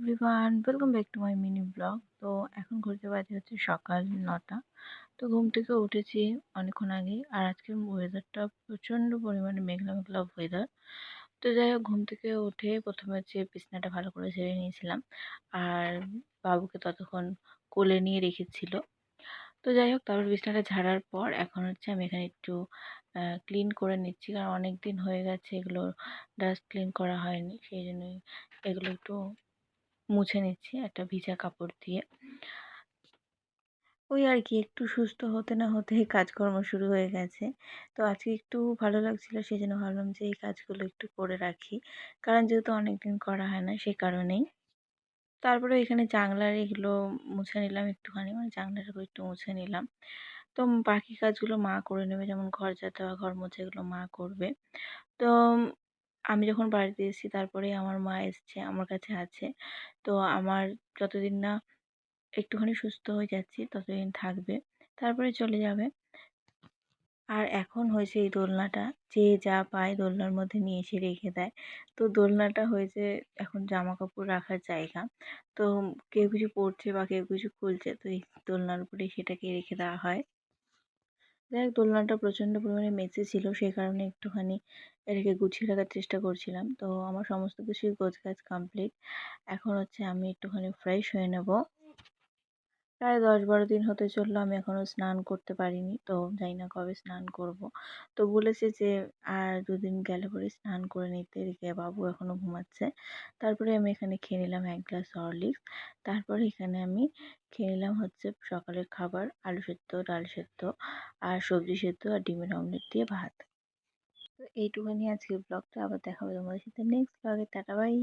Everyone, welcome back to my mini blog. তো এখন ঘুরতে বাজে হচ্ছে সকাল 9টা। তো ঘুম থেকে উঠেছি অনেকক্ষণ আগেই। আর আজকের ওয়েদারটা প্রচণ্ড পরিমাণে মেঘলা মেঘলা ওয়েদার। তো যাই হোক, ঘুম থেকে উঠে প্রথমে হচ্ছে বিছানাটা ভালো করে ঝেড়ে নিয়েছিলাম। আর বাবুকে ততক্ষণ কোলে নিয়ে রেখেছিল। তো যাই হোক, তারপর বিছানাটা ঝাড়ার পর এখন হচ্ছে আমি এখানে একটু ক্লিন করে নিচ্ছি, কারণ অনেক দিন হয়ে গেছে এগুলো ডাস্ট ক্লিন করা হয়নি। সেই জন্যই এগুলো একটু মুছে নিচ্ছি একটা ভিজা কাপড় দিয়ে। ওই আর কি, একটু সুস্থ হতে না হতেই কাজকর্ম শুরু হয়ে গেছে। তো আজকে একটু ভালো লাগছিল, সেই জন্য ভাবলাম যে এই কাজগুলো একটু করে রাখি, কারণ যেহেতু অনেকদিন করা হয় না সে কারণেই। তারপরে এখানে জানলার এগুলো মুছে নিলাম একটুখানি, মানে জানলাটাকে একটু মুছে নিলাম। তো বাকি কাজগুলো মা করে নেবে, যেমন ঘর ঝাড় দেওয়া, ঘর মোছা, এগুলো মা করবে। তো আমি যখন বাড়িতে এসেছি তারপরেই আমার মা এসছে, আমার কাছে আছে। তো আমার যতদিন না একটুখানি সুস্থ হয়ে যাচ্ছি ততদিন থাকবে, তারপরে চলে যাবে। আর এখন হয়েছে এই দোলনাটা, যে যা পায় দোলনার মধ্যে নিয়ে এসে রেখে দেয়। তো দোলনাটা হয়েছে এখন জামা কাপড় রাখার জায়গা। তো কেউ কিছু পরছে বা কেউ কিছু খুলছে, তো এই দোলনার উপরে সেটাকে রেখে দেওয়া হয়। যাই হোক, দোলনাটা প্রচণ্ড পরিমাণে মেসি ছিল, সেই কারণে একটুখানি এটাকে গুছিয়ে রাখার চেষ্টা করছিলাম। তো আমার সমস্ত কিছুই গোছগাছ কমপ্লিট। এখন হচ্ছে আমি একটুখানি ফ্রেশ হয়ে নেব। প্রায় 10-12 দিন হতে চললো, আমি এখনও স্নান করতে পারিনি। তো জানি না কবে স্নান করব। তো বলেছে যে আর 2 দিন গেলে পরে স্নান করে নিতে, এদিকে বাবু এখনও ঘুমাচ্ছে। তারপরে আমি এখানে খেয়ে নিলাম 1 গ্লাস হরলিক্স। তারপরে এখানে আমি খেয়ে নিলাম হচ্ছে সকালের খাবার, আলু সেদ্ধ, ডাল সেদ্ধ আর সবজি সেদ্ধ আর ডিমের অমলেট দিয়ে ভাত। তো এইটুখানি আজকের ব্লগটা, আবার দেখা হবে তোমাদের সাথে নেক্সট ব্লগে। Tata bye.